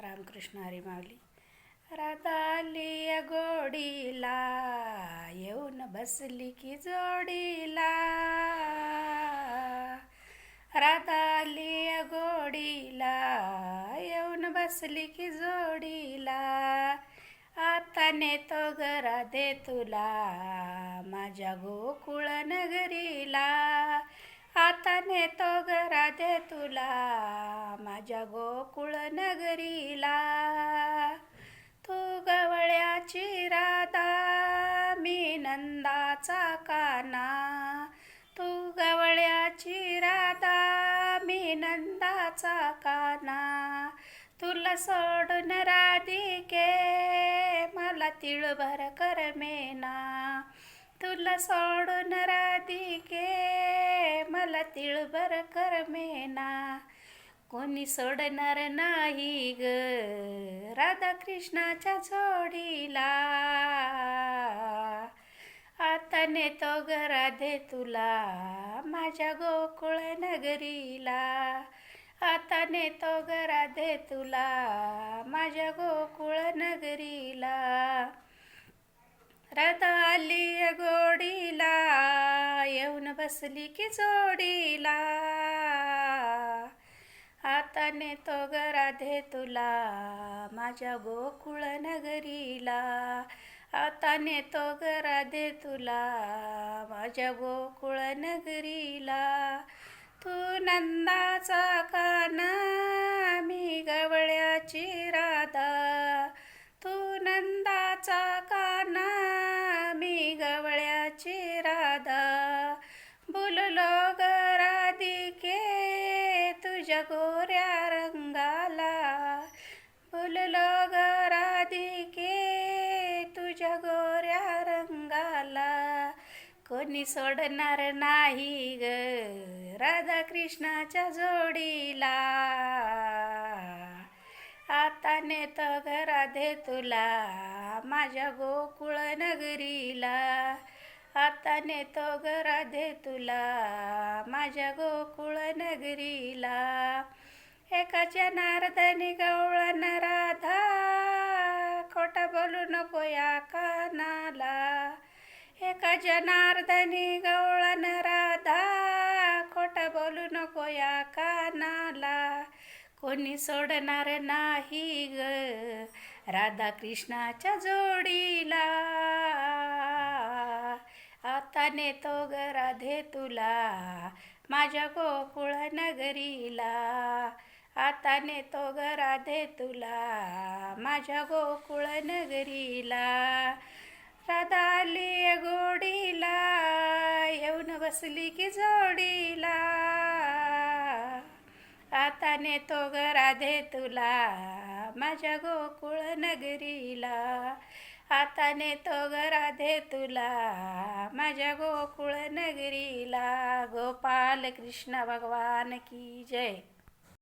रामकृष्ण हरी माऊली. राधा आली गोडीला, येऊन बसली की जोडीला. राधा आली गोडीला, येऊन बसली की जोडीला. आता नेतो ग राधे तुला, माझ्या गोकुळ नगरीला. आता नेतो ग राधे तुला, माझ्या गोकुळ नगरीला. तू गवळ्याची राधा, मी नंदाचा काना. तू गवळ्याची राधा, मी नंदाचा काना. तुला सोडून राधिके, मला तिळभर करमेना. तुला सोडून राधिके, मला तिळभर करमेना. कोणी सोडणार नाही ग राधा कृष्णाच्या जोडीला. आता नेतो ग राधे तुला, माझ्या गोकुळ नगरीला. आता नेतो ग राधे तुला, माझ्या गोकुळ नगरीला. राधा आली गोडीला, येऊन बसली की जोडीला. आता नेतो ग राधे तुला, माझ्या गोकुळ नगरीला. आता नेतो ग राधे तुला, माझ्या गोकुळ नगरीला. तू नंदाचा काना, मी गवळ्याची राधा. तू नंदाचा काना, मी गवळ्याची राधा. बोललो ग राधिके, तुझ्या गोऱ्या रंगाला. बोललो ग राधिके, तुझ्या गोऱ्या रंगाला. कोणी सोडणार नाही ग राधा कृष्णाच्या जोडीला. आता नेतो ग राधे तुला, माझ्या गोकुळ नगरीला. आता नेतो ग राधे तुला, माझ्या गोकुळ नगरीला. एका जनार्दनी गवळण राधा, खोटा बोलू नको या कानाला. एका जनार्दनी गवळण राधा, खोटा बोलू नको या कानाला. कोणी सोडणार नाही ग राधा कृष्णाच्या जोडीला. आता नेतो ग राधे तुला, माझ्या गोकुळ नगरीला. आता नेतो ग राधे तुला, माझ्या गोकुळ नगरीला. राधा आली गोडीला, येऊन बसली की जोडीला. आता नेतो ग राधे तुला, माझ्या गोकुळ नगरीला. आता नेतो ग राधे तुला, माझ्या गोकुळ नगरीला. गोपाल कृष्ण भगवान की जय.